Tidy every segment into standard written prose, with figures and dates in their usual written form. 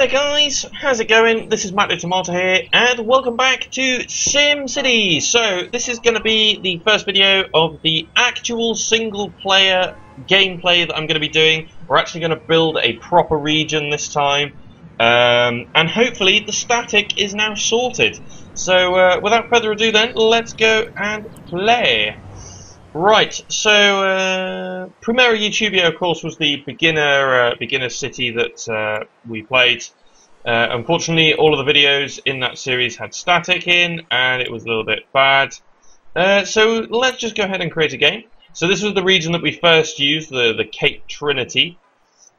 there guys, how's it going? This is Matt the Tomato here, and welcome back to SimCity. So, this is going to be the first video of the actual single-player gameplay that I'm going to be doing. We're actually going to build a proper region this time, and hopefully the static is now sorted. So, without further ado then, let's go and play. Right, so Primera YouTubia, of course, was the beginner city that we played. Unfortunately, all of the videos in that series had static in, and it was a little bit bad. So let's just go ahead and create a game. So this was the region that we first used, the Cape Trinity.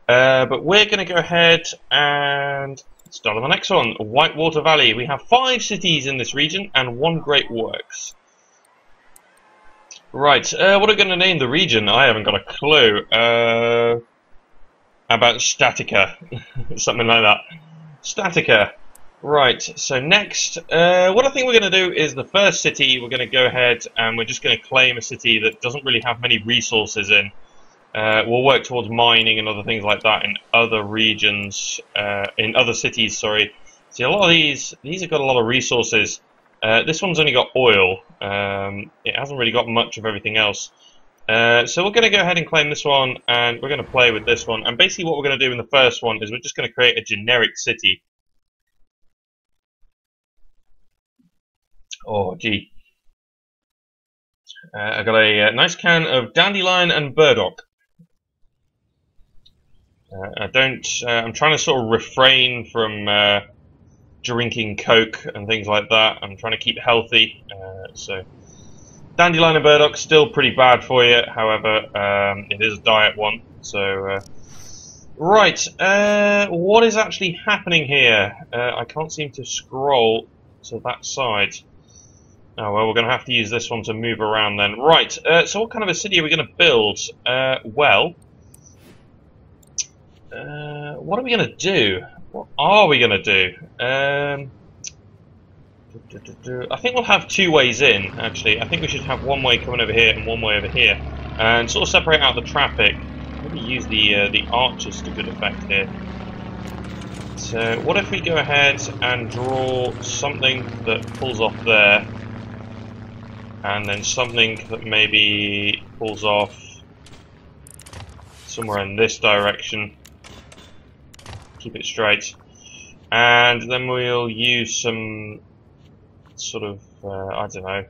But we're going to go ahead and start on the next one, Whitewater Valley. We have 5 cities in this region and 1 great works. Right, what are we going to name the region? I haven't got a clue. How about Statica? Something like that. Statica. Right, so next, what I think we're going to do is the first city, we're going to go ahead and we're just going to claim a city that doesn't really have many resources in. We'll work towards mining and other things like that in other regions, in other cities, sorry. See, a lot of these have got a lot of resources. This one's only got oil. It hasn't really got much of everything else. So we're going to go ahead and claim this one, and we're going to play with this one. And basically what we're going to do in the first one is we're just going to create a generic city. Oh, gee. I've got a nice can of dandelion and burdock. I'm trying to sort of refrain from drinking Coke and things like that. I'm trying to keep healthy, so dandelion and burdock still pretty bad for you. However, it is a diet one. So right, what is actually happening here? I can't seem to scroll to that side. Oh well, we're going to have to use this one to move around then. Right, so what kind of a city are we going to build? Well, what are we going to do? What are we going to do? I think we'll have 2 ways in, actually. I think we should have 1 way coming over here and 1 way over here. And sort of separate out the traffic. Maybe use the arches to good effect here. So what if we go ahead and draw something that pulls off there. And then something that maybe pulls off somewhere in this direction. Keep it straight, and then we'll use some sort of I don't know.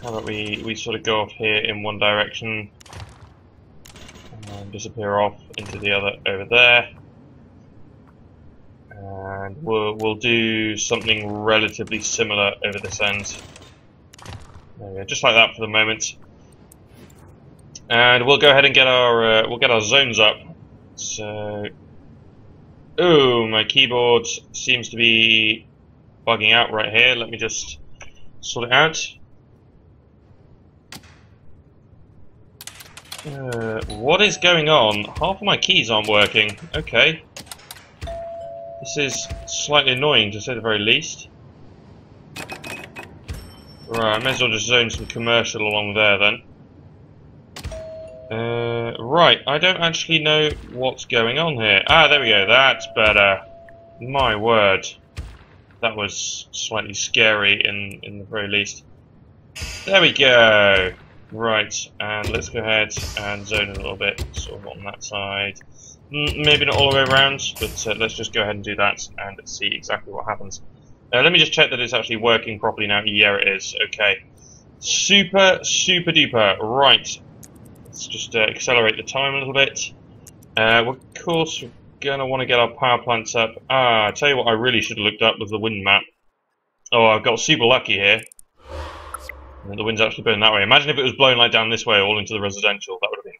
How about we sort of go off here in one direction and disappear off into the other over there, and we'll do something relatively similar over this end. There we go, just like that for the moment, and we'll go ahead and get our zones up. So, oh, my keyboard seems to be bugging out right here. Let me just sort it out. What is going on? Half of my keys aren't working. Okay. This is slightly annoying, to say the very least. Right, I may as well just zone some commercial along there then. Right, I don't actually know what's going on here. Ah, there we go, that's better. My word. That was slightly scary in the very least. There we go. Right, and let's go ahead and zone a little bit, sort of on that side. Maybe not all the way around, but let's just go ahead and do that and see exactly what happens. Let me just check that it's actually working properly now. Yeah, it is. Okay. Super duper. Right. Let's just accelerate the time a little bit. Of course, we're going to want to get our power plants up. Ah, I tell you what I really should have looked up was the wind map. Oh, I've got super lucky here. And the wind's actually blowing that way. Imagine if it was blowing like down this way all into the residential. That would have been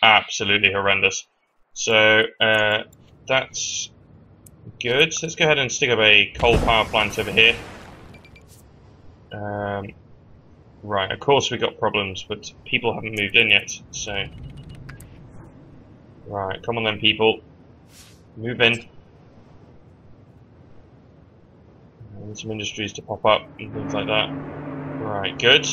absolutely horrendous. So, that's good. So let's go ahead and stick up a coal power plant over here. Right, of course we've got problems, but people haven't moved in yet, so... Right, come on then people. Move in. I need some industries to pop up and things like that. Right, good.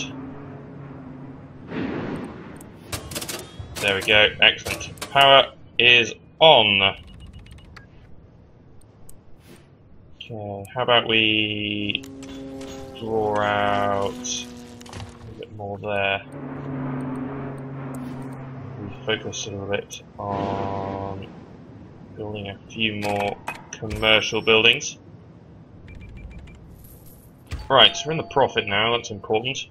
There we go, excellent. Power is on. Okay, how about we draw out a bit more there. We focus a little bit on building a few more commercial buildings. Right, so we're in the profit now, that's important.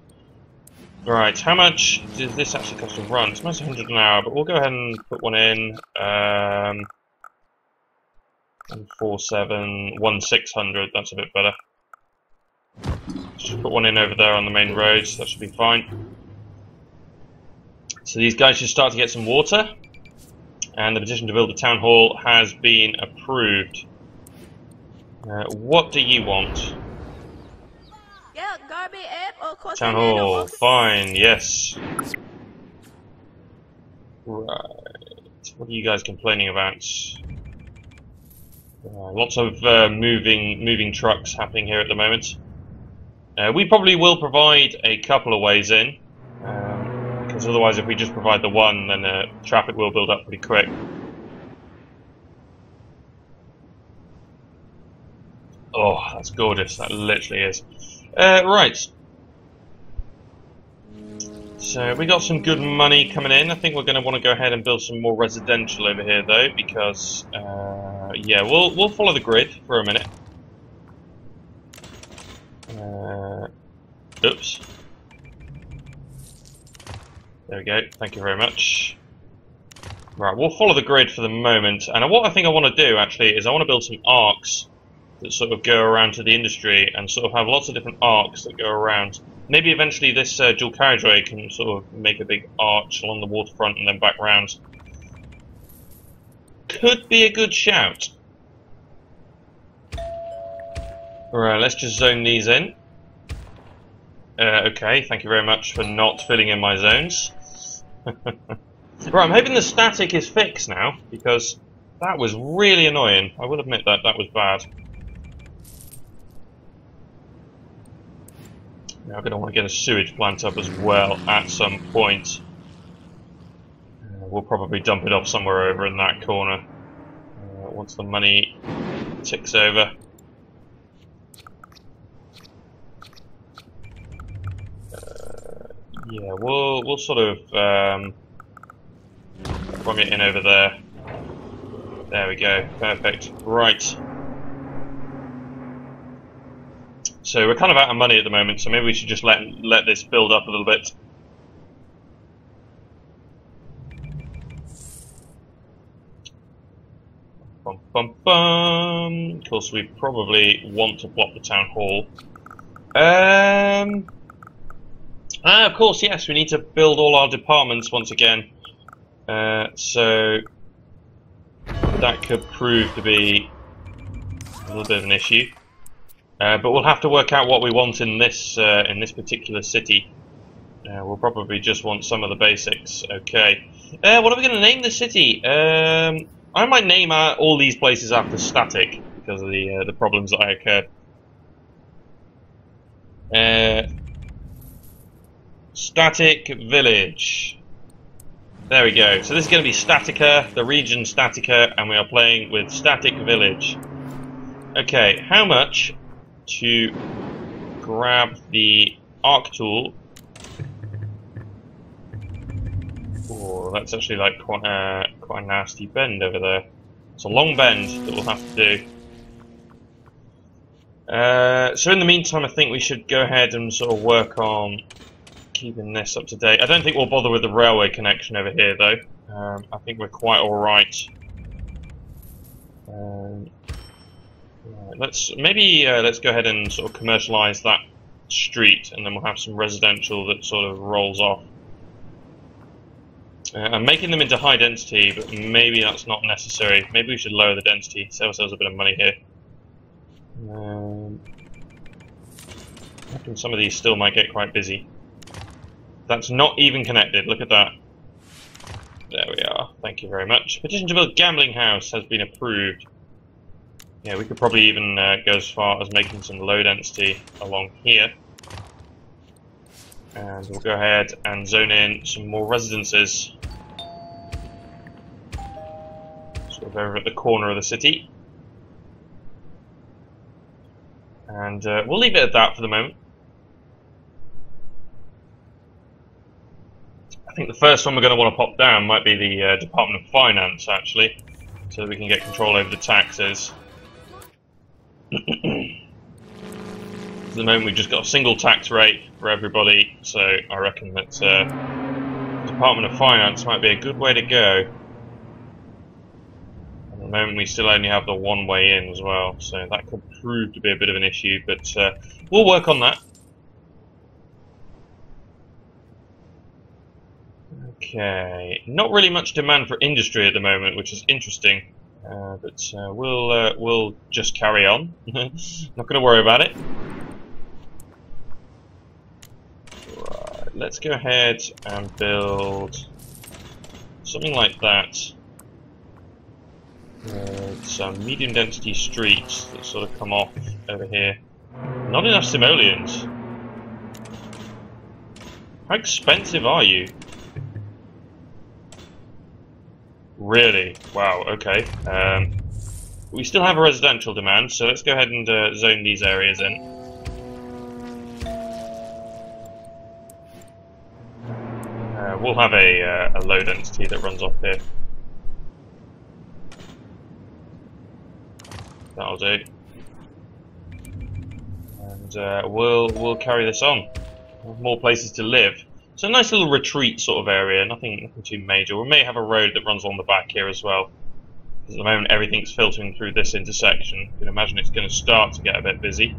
Right, how much does this actually cost to run? It's almost 100 an hour, but we'll go ahead and put one in. 147, 1600, that's a bit better. Just put one in over there on the main roads, that should be fine. So these guys should start to get some water. And the petition to build a town hall has been approved. What do you want? Town hall, fine, yes. Right, what are you guys complaining about? Lots of moving trucks happening here at the moment. We probably will provide a couple of ways in, because otherwise if we just provide the one, then traffic will build up pretty quick. Oh, that's gorgeous, that literally is. Right. So we got some good money coming in. I think we're going to want to go ahead and build some more residential over here though, because yeah, we'll follow the grid for a minute. Oops. There we go. Thank you very much. Right, we'll follow the grid for the moment. And what I think I want to do actually is I want to build some arcs that sort of go around to the industry and sort of have lots of different arcs that go around. Maybe eventually this dual carriageway can sort of make a big arch along the waterfront and then back round. Could be a good shout. Right, let's just zone these in. Okay, thank you very much for not filling in my zones. Right, I'm hoping the static is fixed now, because that was really annoying. I will admit that was bad. Now I'm going to want to get a sewage plant up as well at some point. We'll probably dump it off somewhere over in that corner once the money ticks over. Yeah, we'll sort of bring it in over there. There we go, perfect. Right. So we're kind of out of money at the moment, so maybe we should just let this build up a little bit. Bum, bum, bum. Of course, we probably want to block the town hall. Of course, yes, we need to build all our departments once again. So that could prove to be a little bit of an issue. But we'll have to work out what we want in this particular city. We'll probably just want some of the basics. Okay. What are we going to name the city? I might name all these places after static because of the problems that occurred. Static Village. There we go. So this is going to be Statica, the region Statica, and we are playing with Static Village. Okay, how much to grab the arc tool? Oh, that's actually like quite a nasty bend over there. It's a long bend that we'll have to do. So in the meantime, I think we should go ahead and sort of work on keeping this up to date. I don't think we'll bother with the railway connection over here, though. I think we're quite all right. Let's go ahead and sort of commercialise that street, and then we'll have some residential that sort of rolls off. I'm making them into high density, but maybe that's not necessary. Maybe we should lower the density, save ourselves a bit of money here. I reckon some of these still might get quite busy. That's not even connected, look at that. There we are, thank you very much. Petition to build gambling house has been approved. Yeah, we could probably even go as far as making some low density along here. And we'll go ahead and zone in some more residences. Sort of over at the corner of the city. And we'll leave it at that for the moment. I think the first one we're going to want to pop down might be the Department of Finance, actually, so that we can get control over the taxes. At the moment we've just got a single tax rate for everybody, so I reckon that Department of Finance might be a good way to go. At the moment we still only have the one way in as well, so that could prove to be a bit of an issue, but we'll work on that. Okay, not really much demand for industry at the moment, which is interesting, but we'll just carry on. Not going to worry about it. Right, let's go ahead and build something like that. Some medium density streets that sort of come off over here. Not enough simoleons. How expensive are you? Really? Wow, okay. We still have a residential demand, so let's go ahead and zone these areas in. We'll have a low density that runs off here. That'll do. And we'll carry this on. More places to live. So a nice little retreat sort of area, nothing too major. We may have a road that runs along the back here as well. Because at the moment everything's filtering through this intersection. You can imagine it's going to start to get a bit busy.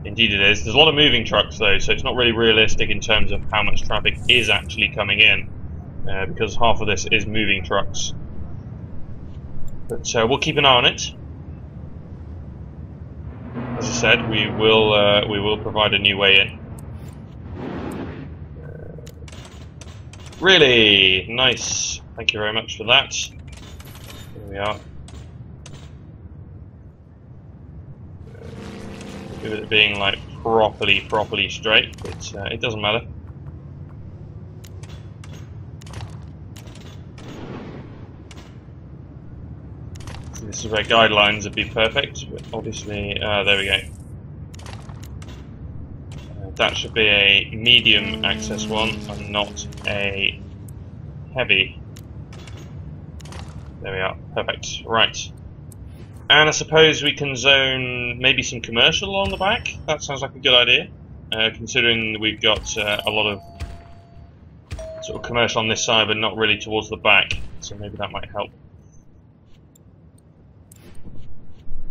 Indeed it is. There's a lot of moving trucks though, so it's not really realistic in terms of how much traffic is actually coming in. Because half of this is moving trucks. But we'll keep an eye on it. As I said, we will provide a new way in. Really nice. Thank you very much for that. Here we are. Good at it being like properly straight, but it doesn't matter. So this is where guidelines would be perfect, but obviously, there we go. That should be a medium access one and not a heavy. There we are, perfect. Right. And I suppose we can zone maybe some commercial on the back. That sounds like a good idea, considering we've got a lot of sort of commercial on this side, but not really towards the back. So maybe that might help.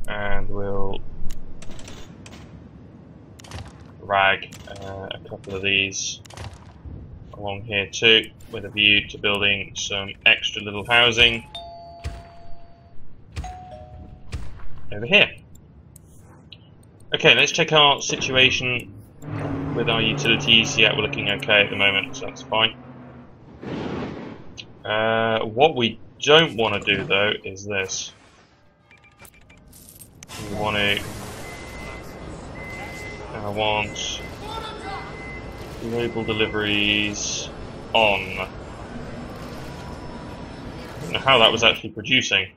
And we'll rag a couple of these along here too, with a view to building some extra little housing over here. Okay, let's check our situation with our utilities. Yeah, we're looking okay at the moment, so that's fine. What we don't want to do though is this. We want to I want label deliveries on. I don't know how that was actually producing.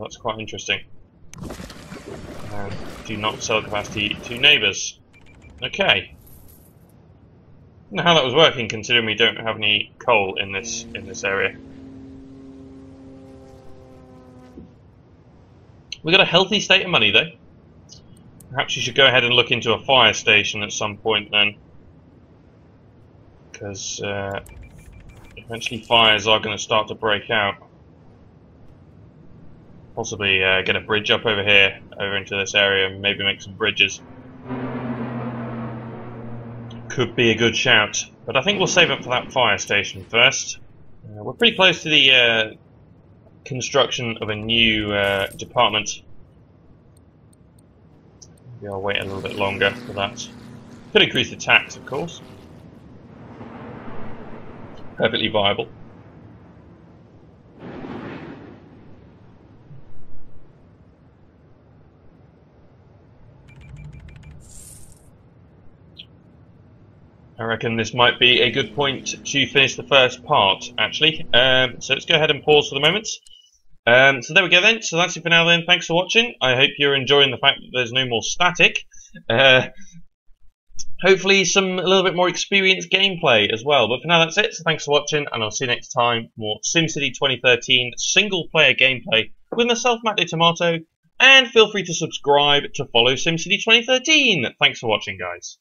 That's quite interesting. Do not sell capacity to neighbours. Okay. I don't know how that was working, considering we don't have any coal in this area. We got a healthy state of money though. Perhaps you should go ahead and look into a fire station at some point then, because eventually fires are going to start to break out. Possibly get a bridge up over here, over into this area, and maybe make some bridges. Could be a good shout, but I think we'll save up for that fire station first. We're pretty close to the construction of a new department. Maybe I'll wait a little bit longer for that. Could increase the tax, of course. Perfectly viable. I reckon this might be a good point to finish the first part, actually. So let's go ahead and pause for the moment. So there we go then. So that's it for now then. Thanks for watching. I hope you're enjoying the fact that there's no more static. Hopefully a little bit more experienced gameplay as well. But for now that's it. So thanks for watching, and I'll see you next time for more SimCity 2013 single player gameplay with myself, Matt the Tomato. And feel free to subscribe to follow SimCity 2013. Thanks for watching, guys.